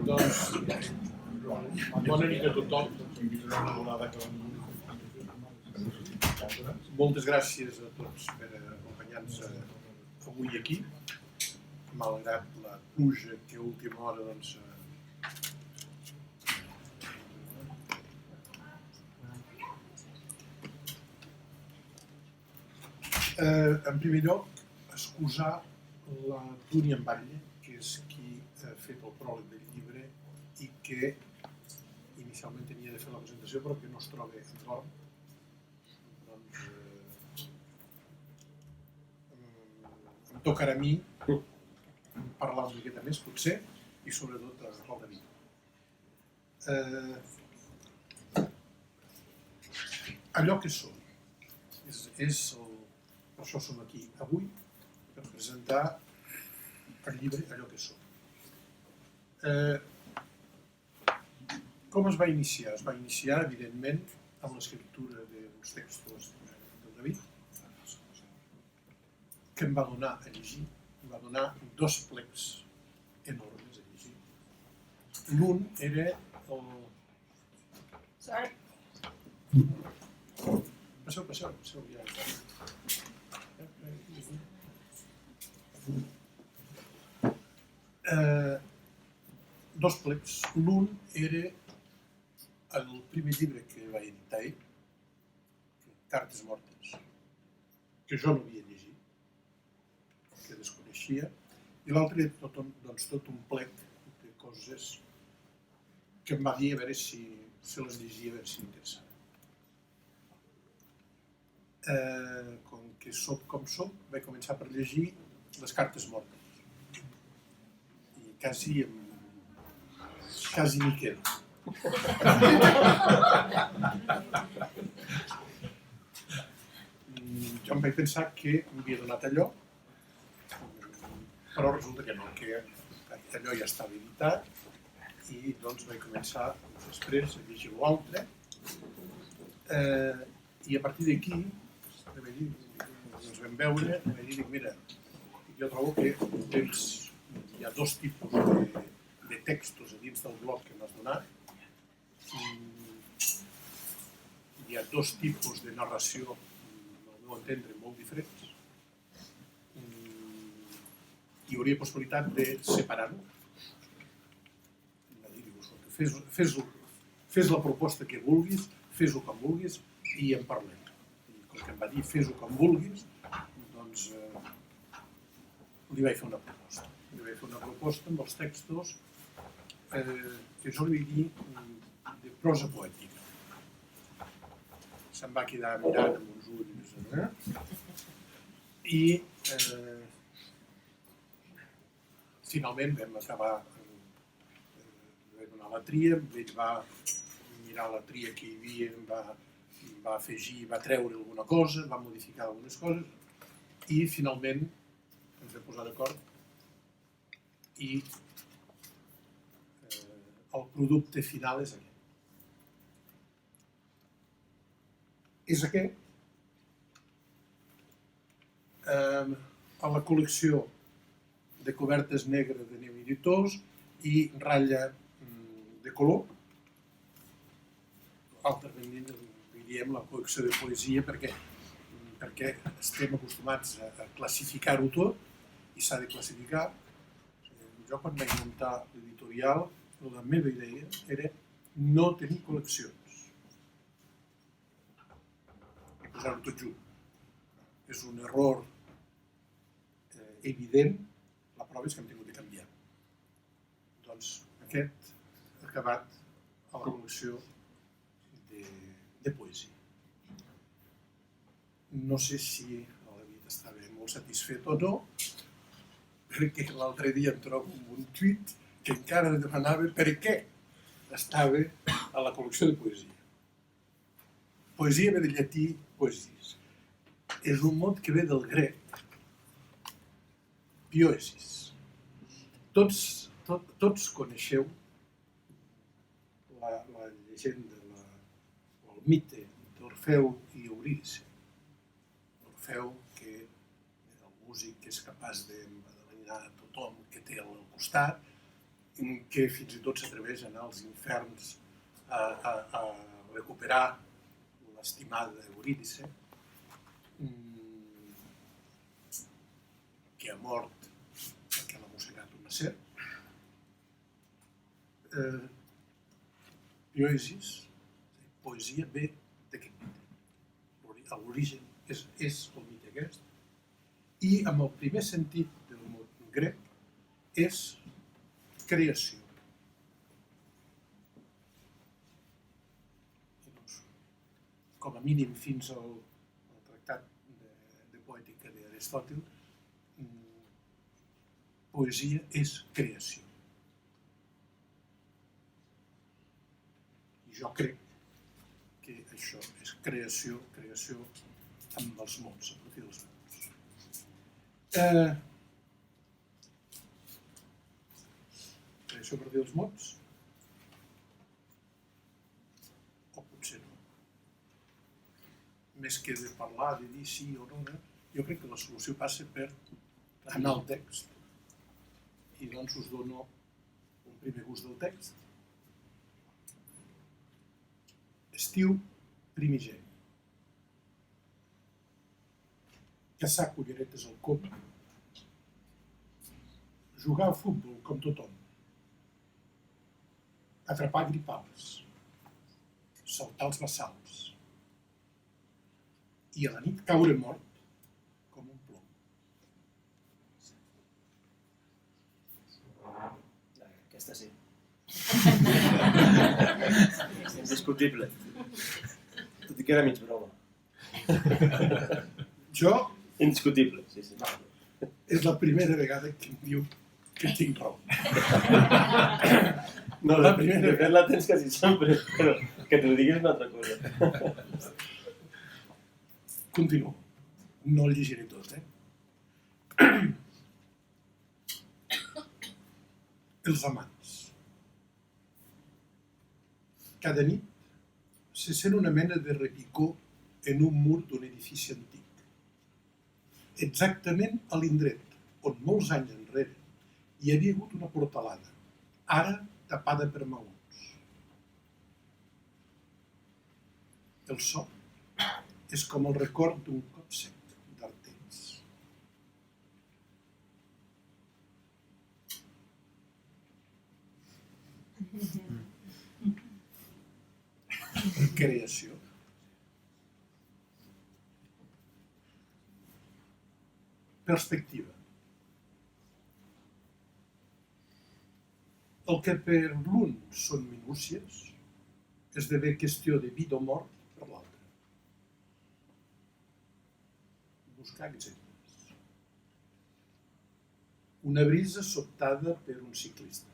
Doncs, bona nit a tothom. Moltes gràcies a tots per acompanyar-nos avui aquí, malgrat la pluja que a última hora doncs, en primer lloc, excusar la Túnia Batlle, que és qui ha fet el pròleg del llibre i que inicialment tenia de fer la presentació però que no es troba en dorm. Doncs em tocarà a mi parlar una miqueta més, potser, i sobretot al David. Allò que som per això som aquí avui, per presentar el llibre Allò que som. Com es va iniciar? Es va iniciar, evidentment, amb l'escriptura d'uns textos del David, que em va donar a llegir, em va donar 2 plecs enormes a llegir. L'un era el... Passeu, ja. 2 plecs. L'un era el primer llibre que va editar ell, Cartes mortes, que jo no havia llegit, que desconeixia, i l'altre era tot un plec de coses que em va dir a veure si les llegia, a veure si m'interessava. Com que soc com soc, vaig començar per llegir les Cartes mortes. I quasi m'hi quedo. Jo em vaig pensar que m'havia donat allò, però resulta que no, que allò ja estava editat i doncs vaig començar després a llegir l'altre i a partir d'aquí ens vam veure i vaig dir, mira, jo trobo que hi ha 2 tipus de textos a dins del blog que m'has donat. Hi ha 2 tipus de narració, al meu entendre, molt diferents. Hi hauria possibilitat de separar-ho. Fes la proposta que vulguis, fes-ho com vulguis i en parlem. I com que em va dir fes-ho com vulguis, doncs li vaig fer una proposta. Li vaig fer una proposta amb els textos que jo li vaig dir de prosa poètica. Se'm va quedar mirant amb uns ulls i finalment vam acabar, vaig donar la tria, ell va mirar la tria que hi havia, va afegir, va treure alguna cosa, va modificar algunes coses i finalment ens vam posar d'acord i el producte final és aquest. És aquest. A la col·lecció de cobertes negres de Neu Editors i ratlla de color. Altrament diríem la col·lecció de poesia perquè estem acostumats a classificar-ho tot i s'ha de classificar. Jo quan vaig muntar l'editorial, la meva idea era no tenir col·leccions i posar-ho tot junt. És un error evident, la prova és que hem tingut de canviar. Doncs aquest ha acabat a la col·lecció de poesia. No sé si el David estava molt satisfet o no, perquè l'altre dia em trobo un tuit que encara demanava per què estava a la col·lecció de poesia. Poesia ve del llatí poesis. És un mot que ve del grec pioesis. Tots coneixeu la llegenda, el mite d'Orfeu i Eurídice. Orfeu, que era el músic que és capaç d'endevinar tothom que té al costat, que fins i tot s'atreveix a anar als inferns a recuperar l'estimada Eurídice, que ha mort perquè l'ha mossegat una serp. Poesia ve d'aquest mite. L'origen és el mite aquest. I amb el primer sentit del mot grec és creació. Com a mínim fins al tractat de poètica d'Aristòtil, poesia és creació. I jo crec que això és creació amb els mots, a partir dels mots. Creació a partir dels mots? O potser no. Més que de parlar, de dir sí o no, jo crec que la solució passa per anar al text. I doncs us dono un primer gust del text. Estiu primigeni. Caçar culleretes al cop. Jugar a futbol com tothom. Atrapar gripals. Saltar els bassals. I a la nit caure mort com un plom. Aquesta sí. Indiscutible. Tot i que era mig broma. Jo Indiscutible, sí. és la primera vegada que em diu que tinc raó. No, de fet la tens quasi sempre, però que te ho diguis una altra cosa. Continuo. No el llegiré tot, Els amants. Cada nit se sent una mena de repicó en un mur d'un edifici antic. Exactament a l'indret on molts anys enrere hi havia hagut una portalada, ara tapada per maons. El so és com el record d'un cop sec d'artells. Creació. Perspectiva. El que per l'un són minúcies esdevé qüestió de vida o mort per l'altre. Buscar exemples. Una brisa sobtada per un ciclista.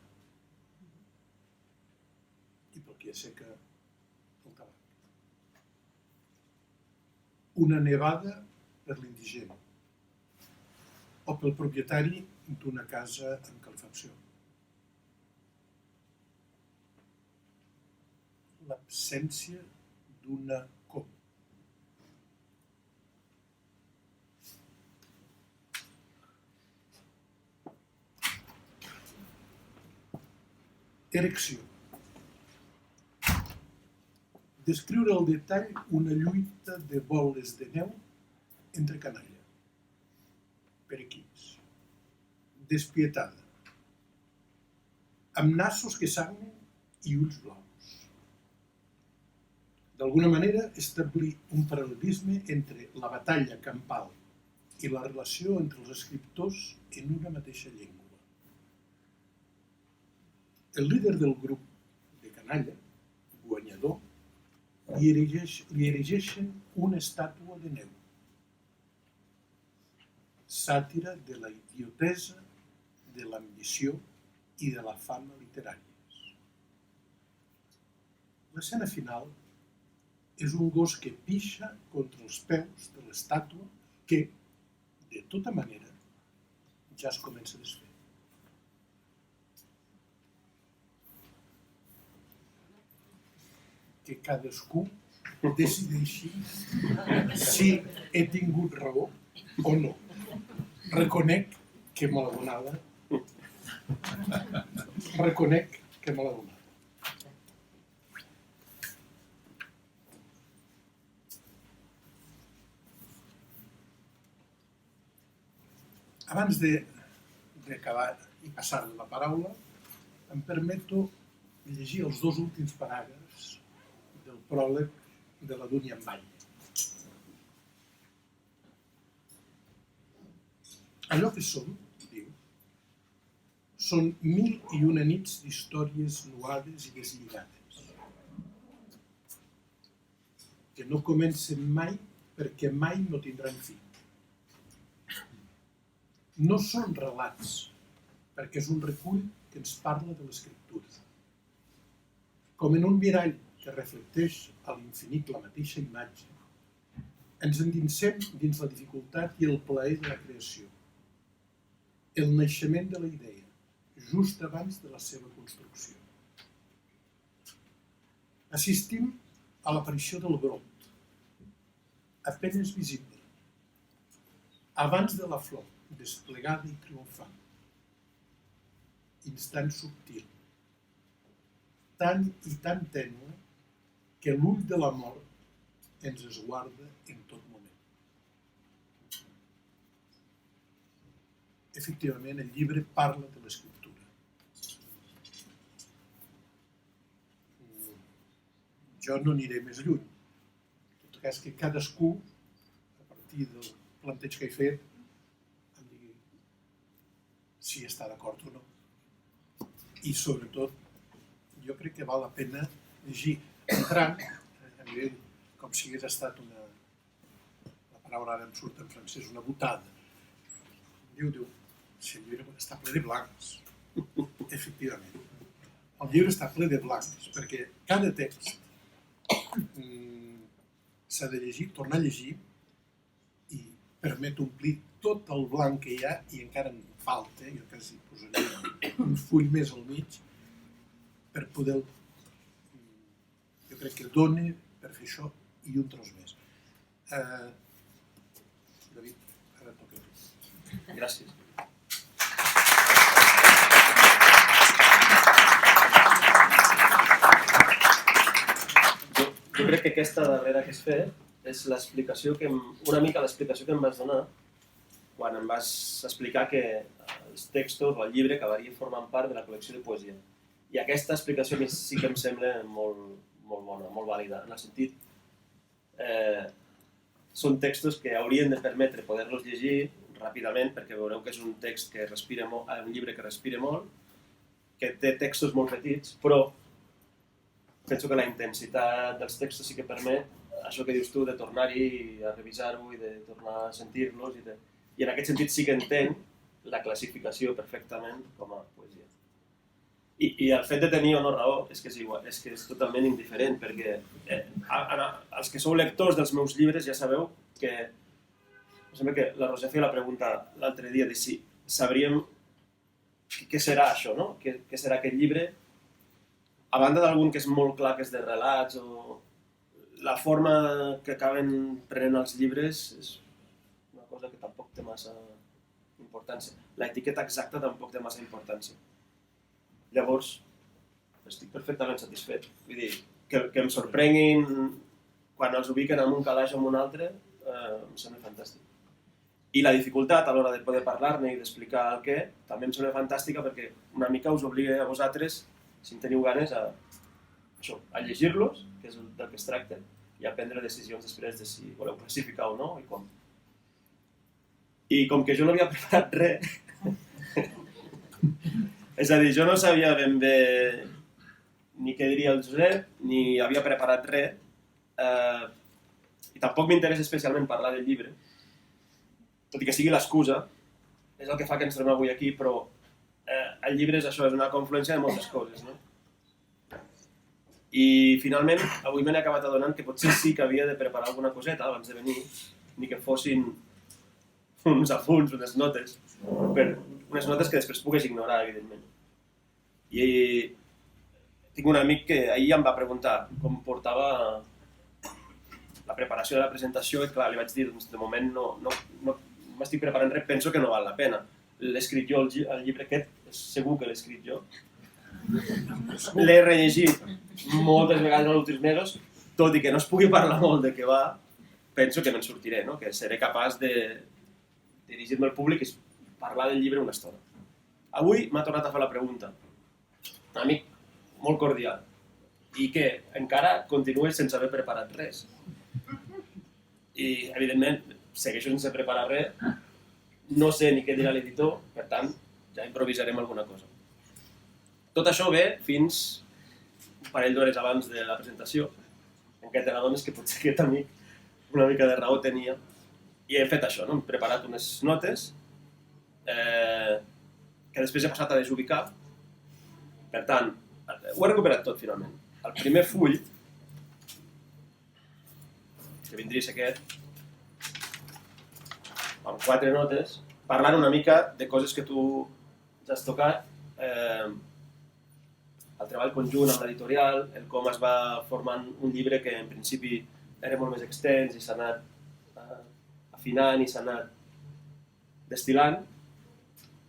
I pel qui asseca el tabac. Una nevada per l'indigent. O pel propietari d'una casa amb calefacció. L'absència d'una com. Erecció. Descriure al detall una lluita de boles de neu entre canalla. Per equips. Despietada. Amb nassos que sagnen i ulls blaus. D'alguna manera, establir un paral·lelisme entre la batalla campal i la relació entre els escriptors en una mateixa llengua. El líder del grup de canalla, guanyador, li erigeixen una estàtua de neu. Sàtira de la idiotesa, de l'ambició i de la fama literàries. L'escena final és un gos que pixa contra els peus de l'estàtua que, de tota manera, ja es comença a desfer. Que cadascú decideixi si he tingut raó o no. Reconec que me la donava reconec que me l'ha donat. Abans d'acabar i passar-li la paraula, em permeto llegir els 2 últims paràgrafs del pròleg de la Dunya en Vall. Allò que som, diu, són 1001 nits d'històries nuades i deslligades, que no comencen mai perquè mai no tindran fi. No són relats, perquè és un recull que ens parla de l'escriptura. Com en un mirall que reflecteix a l'infinit la mateixa imatge, ens endinsem dins la dificultat i el plaer de la creació, el naixement de la idea, just abans de la seva construcció. Assistim a l'aparició del brot, apenas visible, abans de la flor, desplegada i triomfant. Instant subtil, tan i tan tènue que l'ull de la mort ens esguarda en tot moment. Efectivament, el llibre parla de l'escriptura. Jo no aniré més lluny. En tot cas, que cadascú, a partir del planteig que he fet, si està d'acord o no. I sobretot, jo crec que val la pena llegir entrant, a nivell com si hagués estat una, la paraula ara em surt en francès, una botada. Diu, si el llibre està ple de blancs. Efectivament. El llibre està ple de blancs, perquè cada text s'ha de llegir, tornar a llegir, i permet omplir tot el blanc que hi ha, i encara en falta, jo quasi posaria un full més al mig, per poder... Jo crec que dona per fer això i un tros més. David, ara toca a tu. Gràcies. Jo crec que aquesta darrera que has fet és l'explicació que una mica l'explicació que em vas donar quan em vas explicar que els textos o el llibre acabaria formant part de la col·lecció de poesia. I aquesta explicació sí que em sembla molt bona, molt vàlida, en el sentit són textos que haurien de permetre poder-los llegir ràpidament, perquè veureu que és un text que respira molt, un llibre que respira molt, que té textos molt petits, però penso que la intensitat dels textos sí que permet això que dius tu, de tornar-hi a revisar-ho i de tornar a sentir-los, i en aquest sentit sí que entenc la classificació perfectament com a poesia. I el fet de tenir o no raó és que és igual, és que és totalment indiferent, perquè els que sou lectors dels meus llibres ja sabeu que... Em sembla que la Roser feia la pregunta l'altre dia de si sabríem què serà això, no? Què serà aquest llibre? A banda d'algun que és molt clar que és de relats o... La forma que acaben prenent els llibres és una cosa que tampoc té massa importància. L'etiqueta exacta tampoc té massa importància. Llavors, estic perfectament satisfet. Vull dir, que em sorprenguin quan els ubiquen en un calaix o en un altre, em sembla fantàstic. I la dificultat a l'hora de poder parlar-ne i d'explicar el què, també em sembla fantàstica perquè una mica us obliga a vosaltres, si en teniu ganes, a llegir-los, que és del que es tracta, i a prendre decisions després de si voleu classificar o no i com. I com que jo no havia preparat res, és a dir, jo no sabia ben bé ni què diria el Josep, ni havia preparat res, i tampoc m'interessa especialment parlar del llibre, tot i que sigui l'excusa, és el que fa que ens trobem avui aquí, però el llibre és això, és una confluència de moltes coses, no? I finalment, avui m'he acabat adonant que potser sí que havia de preparar alguna coseta abans de venir, ni que fossin uns apunts, unes notes que després puguis ignorar, evidentment. I tinc un amic que ahir em va preguntar com portava la preparació de la presentació i clar, li vaig dir, doncs, de moment no m'estic preparant res, penso que no val la pena. L'he escrit jo, el llibre aquest, segur que l'he escrit jo, l'he rellegit moltes vegades en els últims mesos, tot i que no es pugui parlar molt de què va, penso que me'n sortiré, no? Que seré capaç de dirigir-me al públic i parlar del llibre una estona. Avui m'ha tornat a fer la pregunta, un amic molt cordial, i que encara continues sense haver preparat res. I, evidentment, segueixo sense preparar res, no sé ni què dirà l'editor, per tant, ja improvisarem alguna cosa. Tot això ve fins un parell d'hores abans de la presentació, en què te n'adones que potser aquest amic una mica de raó tenia, i hem fet això, no? Hem preparat unes notes que després he passat a desubicar. Per tant, ho he recuperat tot, finalment. El primer full, que vindria a ser aquest, amb 4 notes, parlant una mica de coses que tu ja has tocat, el treball conjunt amb l'editorial, el com es va formant un llibre que en principi era molt més extens i s'ha anat afinant i s'ha anat destil·lant.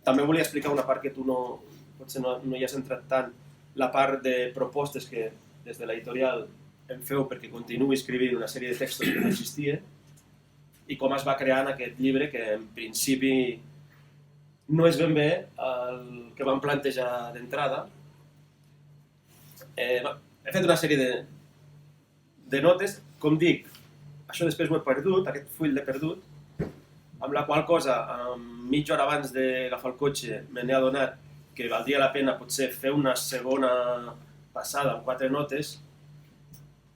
També volia explicar una part que tu potser no hi has entrat tant, la part de propostes que des de l'editorial em feu perquè continuï escrivint una sèrie de textos que no existia i com es va creant aquest llibre que en principi no és ben bé el que vam plantejar d'entrada. He fet una sèrie de notes, com dic, això després ho he perdut, aquest full l'he perdut, amb la qual cosa, mitja hora abans d'agafar el cotxe, me n'he adonat que valdria la pena potser fer una segona passada amb 4 notes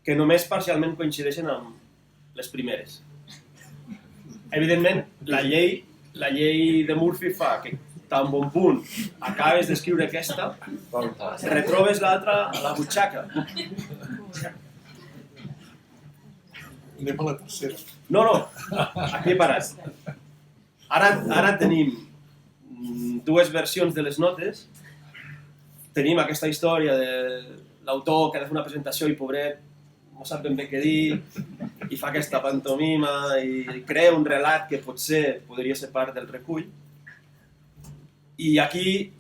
que només parcialment coincideixen amb les primeres. Evidentment, la llei de Murphy fa que tan bon punt acabes d'escriure aquesta, retrobes l'altra a la butxaca. Anem a la tercera. No, aquí he parat. Ara tenim 2 versions de les notes. Tenim aquesta història de l'autor que ha de fer una presentació i pobret no sap ben bé què dir i fa aquesta pantomima i crea un relat que potser podria ser part del recull. I aquí,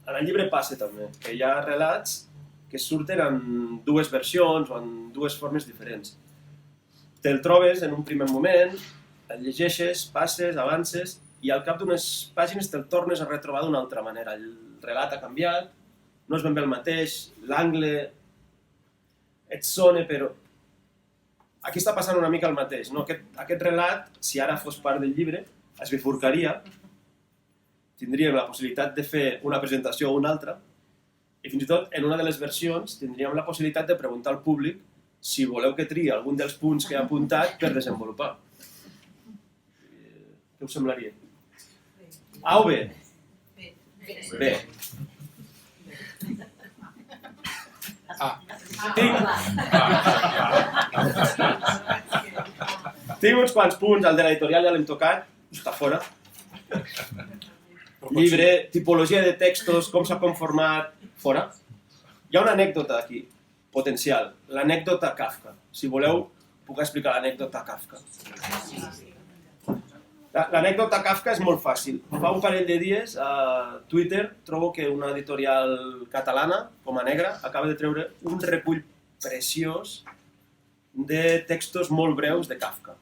en el llibre passa també, que hi ha relats que surten en 2 versions o en 2 formes diferents. Te'l trobes en un primer moment, el llegeixes, passes, avances, i al cap d'unes pàgines te'l tornes a retrobar d'una altra manera. El relat ha canviat, no és ben bé el mateix, l'angle et sona, però aquí està passant una mica el mateix. No? Aquest relat, si ara fos part del llibre, es bifurcaria, tindríem la possibilitat de fer una presentació o una altra, i fins i tot en una de les versions tindríem la possibilitat de preguntar al públic si voleu que triï algun dels punts que he apuntat per desenvolupar. Què us semblaria? A o B? B. Tinc uns quants punts, el de l'editorial ja l'hem tocat, està fora. Llibre, tipologia de textos, com s'ha conformat, fora. Hi ha una anècdota aquí, potencial, l'anècdota Kafka. Si voleu, puc explicar l'anècdota Kafka. L'anècdota Kafka és molt fàcil. Fa un parell de dies a Twitter trobo que una editorial catalana, com a Negra, acaba de treure un recull preciós de textos molt breus de Kafka.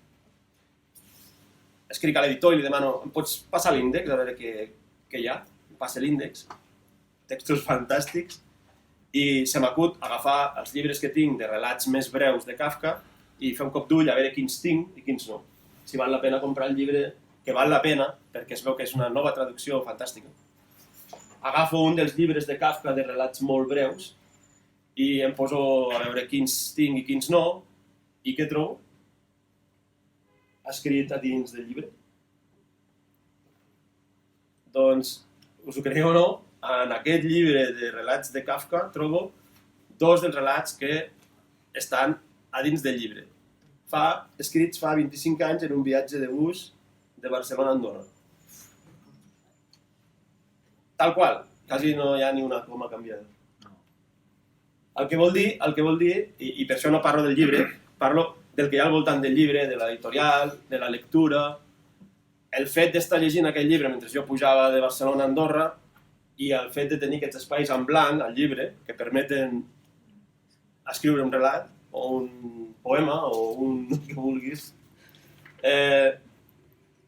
Escric a l'editor i li demano, em pots passar l'índex a veure què hi ha? Em passa l'índex, textos fantàstics, i se m'acut agafar els llibres que tinc de relats més breus de Kafka i fer un cop d'ull a veure quins tinc i quins no. Si val la pena comprar el llibre, que val la pena, perquè es veu que és una nova traducció fantàstica. Agafo un dels llibres de Kafka de relats molt breus i em poso a veure quins tinc i quins no, i què trobo? Escrit a dins del llibre. Doncs, us ho creieu o no, en aquest llibre de relats de Kafka trobo 2 dels relats que estan a dins del llibre. Escrits fa 25 anys en un viatge de bus de Barcelona a Andorra. Tal qual, quasi no hi ha ni una coma canviada. El que vol dir, i per això no parlo del llibre, parlo del que hi ha al voltant del llibre, de l'editorial, de la lectura. El fet d'estar llegint aquest llibre mentre jo pujava de Barcelona a Andorra I el fet de tenir aquests espais en blanc al llibre que permeten escriure un relat o un poema o un que vulguis.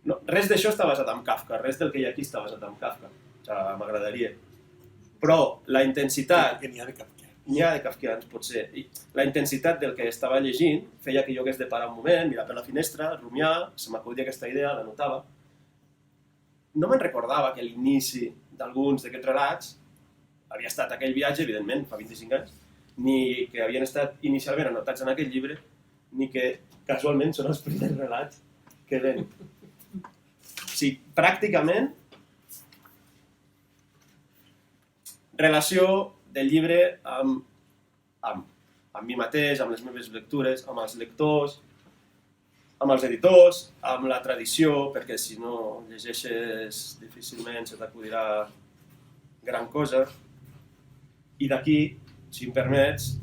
No, res d'això està basat en Kafka, res del que hi ha aquí està basat en Kafka. O sigui, m'agradaria. Però la intensitat... Que n'hi ha de kafkians. N'hi ha de kafkians, potser. I la intensitat del que estava llegint feia que jo hagués de parar un moment, mirar per la finestra, rumiar, se m'acudia aquesta idea, l'anotava. No me'n recordava que l'inici d'alguns d'aquests relats havia estat aquell viatge, evidentment, fa 25 anys, ni que havien estat inicialment anotats en aquell llibre, ni que casualment són els primers relats que ven. O sigui, pràcticament, relació del llibre amb mi mateix, amb les meves lectures, amb els lectors, amb els editors, amb la tradició, perquè si no llegeixes difícilment se t'acudirà gran cosa. I d'aquí, si em permets,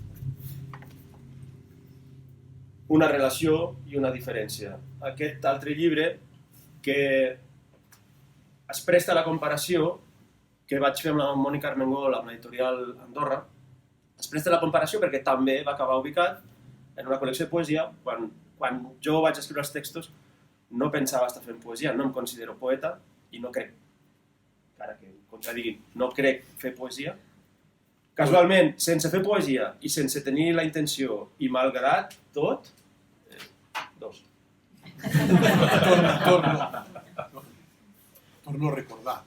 una relació i una diferència. Aquest altre llibre que es presta a la comparació que vaig fer amb la Mònica Armengol, amb l'editorial Andorra, es presta a la comparació perquè també va acabar ubicat en una col·lecció de poesia. Quan jo vaig escriure els textos no pensava estar fent poesia, no em considero poeta i no crec, encara que em contradiguin, no crec fer poesia. Casualment, sense fer poesia i sense tenir la intenció i malgrat tot, dos. Torno a recordar.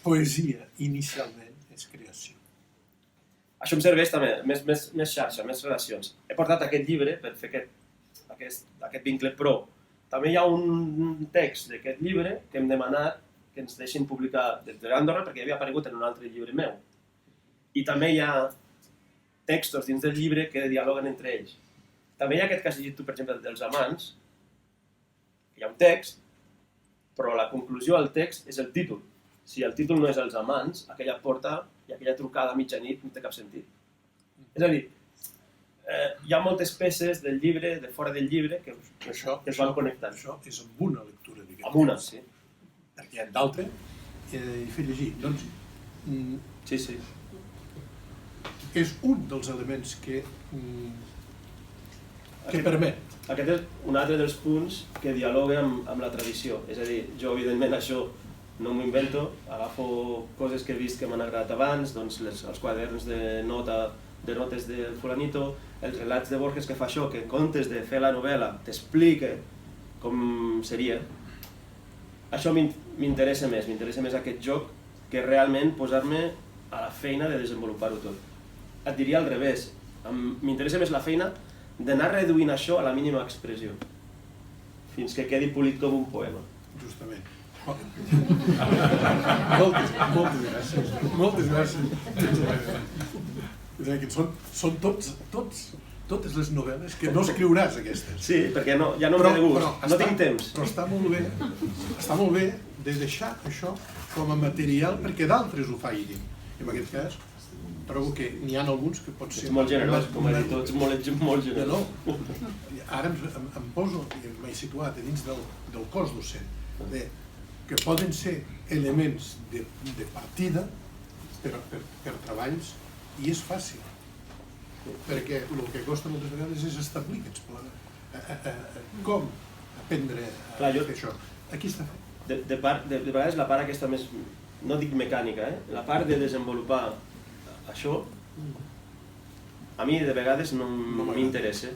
Poesia, inicialment, és creació. Això em serveix també, més xarxa, més relacions. He portat aquest llibre per fer aquest vincle, però també hi ha un text d'aquest llibre que hem demanat que ens deixin publicar des d'Andorra perquè havia aparegut en un altre llibre meu. I també hi ha textos dins del llibre que dialoguen entre ells. També hi ha aquest que has llegit tu, per exemple, dels amants, hi ha un text, però la conclusió al text és el títol. Si el títol no és els amants, aquella porta i aquella trucada a mitjanit no té cap sentit. És a dir, hi ha moltes peces del llibre, de fora del llibre, que es van connectant. Això és amb una lectura, diguem. Amb una, sí. Perquè hi ha d'altre i fer llegir. Doncs, sí. És un dels elements que permet. Aquest és un altre dels punts que dialoga amb la tradició. És a dir, jo evidentment això no m'ho invento, agafo coses que he vist que m'han agradat abans, doncs els quaderns de notes del fulanito, els relats de Borges que fa això, que en comptes de fer la novel·la t'explica com seria. Això m'interessa més aquest joc que realment posar-me a la feina de desenvolupar-ho tot. Et diria al revés, m'interessa més la feina d'anar reduint això a la mínima expressió, fins que quedi polit com un poema. Justament. Moltes gràcies. És a dir, són totes les novel·les que no escriuràs, aquestes. Sí, perquè ja no m'he de gust, no tinc temps. Però està molt bé de deixar això com a material perquè d'altres ho facin. En aquest cas, trobo que n'hi ha alguns que pot ser... Ets molt generós, com a editor, ets molt generós. Ara em poso, m'he situat a dins del cos docent, que poden ser elements de partida per treballs i és fàcil. Perquè el que costa moltes vegades és establir aquests plans. Com aprendre a fer això? Aquí està fet. De vegades la part aquesta més, no dic mecànica, la part de desenvolupar això, a mi de vegades no m'interessa.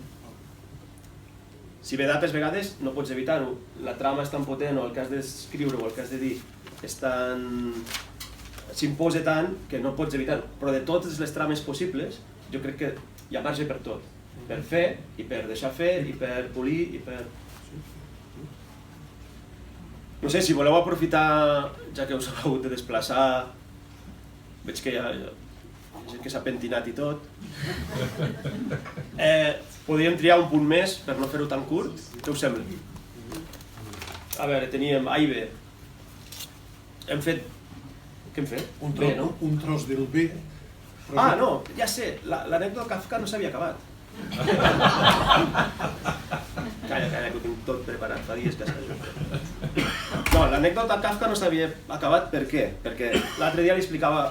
Si ve d'altres vegades no pots evitar-ho. La trama és tan potent o el que has d'escriure o el que has de dir s'imposa tant que no pots evitar-ho. Però de totes les trames possibles, jo crec que hi ha marge per tot. Per fer i per deixar fer i per polir i per... No sé, si voleu aprofitar, ja que us heu hagut de desplaçar, veig que hi ha gent que s'ha pentinat i tot. Podríem triar un punt més per no fer-ho tan curt. Què us sembla? A veure, teníem A i B. Hem fet... Què hem fet? Un tros del B. Ah, no, ja sé, l'anècdota Kafka no s'havia acabat. Calla, que ho tinc tot preparat, fa dies que s'ha fet. No, l'anècdota Kafka no s'havia acabat, per què? Perquè l'altre dia li explicava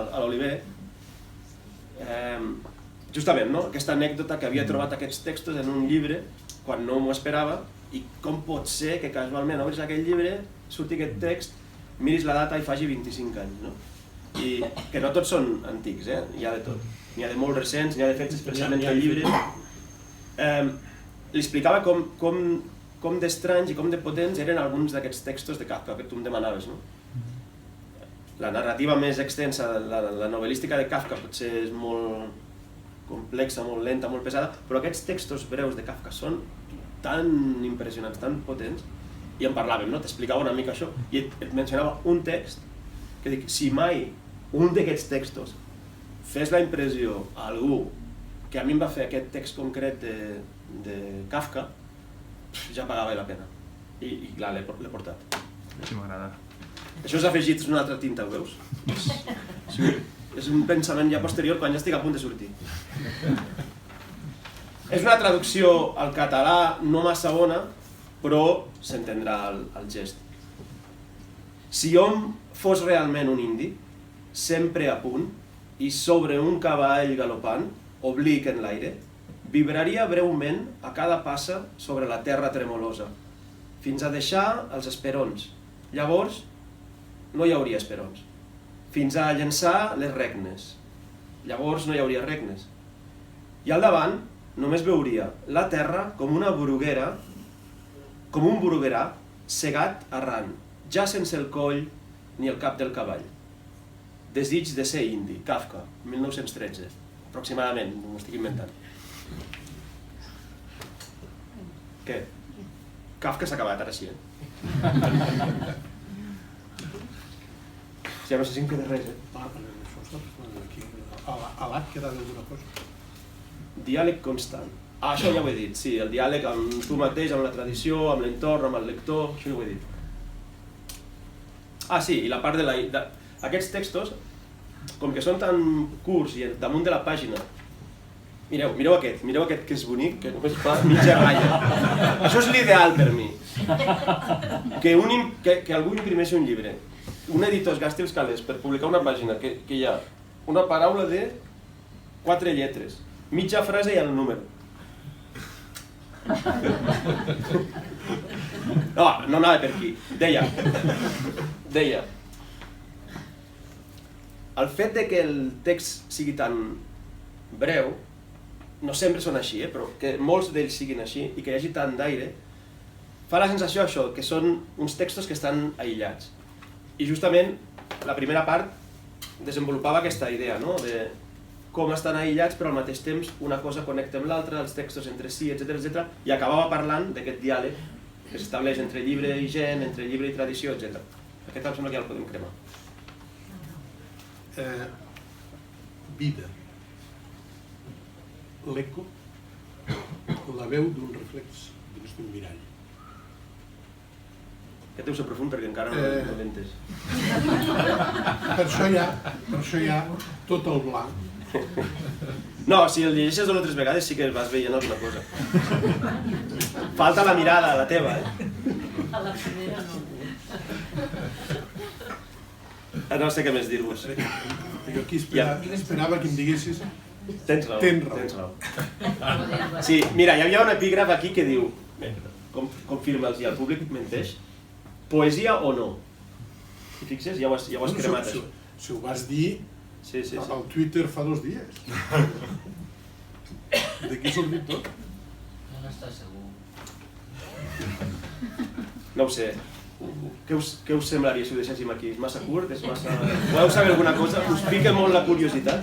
a l'Oliver justament, no? Aquesta anècdota que havia trobat aquests textos en un llibre quan no m'ho esperava i com pot ser que casualment obris aquell llibre, surti aquest text, miris la data i faci 25 anys, no? I que no tots són antics, hi ha de tot. N'hi ha de molt recents, n'hi ha de fets expressament del llibre. Li explicava com d'estranys i com de potents eren alguns d'aquests textos de Kafka que tu em demanaves, no? La narrativa més extensa, la novel·lística de Kafka potser és molt complexa, molt lenta, molt pesada, però aquests textos breus de Kafka són tan impressionants, tan potents, i en parlàvem, no? T'explicava una mica això, i et mencionava un text que dic, si mai un d'aquests textos fes la impressió a algú que a mi em va fer aquest text concret de Kafka, ja pagava la pena. I clar, l'he portat. Sí, m'agrada. Això s'ha afegit una altra tinta, ho veus? Sí, és un pensament ja posterior quan ja estic a punt de sortir. És una traducció al català no massa bona, però s'entendrà el gest. Si hom fos realment un indi, sempre a punt i sobre un cavall galopant, oblic en l'aire, vibraria breument a cada passa sobre la terra tremolosa, fins a deixar els esperons. Llavors, no hi hauria esperons. Fins a llençar les regnes. Llavors no hi hauria regnes. I al davant només veuria la terra com una bruguera, com un bruguerà segat arran, ja sense el coll ni el cap del cavall. Desig de ser indi, Kafka, 1913, aproximadament, m'ho estic inventant. Què? Kafka s'ha acabat, ara sí, Ja no sé si em queda res, Això està responent aquí. A l'At quedava alguna cosa. Diàleg constant. Això ja ho he dit, sí, el diàleg amb tu mateix, amb la tradició, amb l'entorn, amb el lector, això ja ho he dit. Sí, i la part de aquests textos, com que són tan curts i damunt de la pàgina, mireu aquest que és bonic, que només fa mitja ratlla. Això és l'ideal per mi. Que algú imprimeixi un llibre, un editor es gasti els calés per publicar una pàgina que hi ha una paraula de 4 lletres, mitja frase i el número. No anava per aquí. Deia, el fet de que el text sigui tan breu, no sempre són així, però que molts d'ells siguin així i que hi hagi tant d'aire, fa la sensació això, que són uns textos que estan aïllats. I justament la primera part desenvolupava aquesta idea, no? De com estan aïllats però al mateix temps una cosa connecta amb l'altra, els textos entre si, etc. I acabava parlant d'aquest diàleg que s'estableix entre llibre i gent, entre llibre i tradició, etc. Aquest em sembla que ja el podem cremar. Vida. L'eco, la veu d'un reflex dins d'un mirall. Aquest deu ser profund perquè encara no l'he entès. Per això hi ha tot el blanc. No, si el llegeixes 2 o 3 vegades sí que vas veient alguna cosa. Falta la mirada, la teva, A la primera no. No sé què més dir-vos. Jo aquí esperava que em diguessis... Tens raó. Tens raó. Sí, mira, hi havia un epígraf aquí que diu, confirma'ls i el públic menteix, poesia o no? I fixes, ja ho has cremat, això. Si ho vas dir al Twitter fa 2 dies. D'aquí s'ho dit tot. No estàs segur. No ho sé. Què us semblaria si ho deixéssim aquí? És massa curt? És massa... Voleu saber alguna cosa? Us pica molt la curiositat?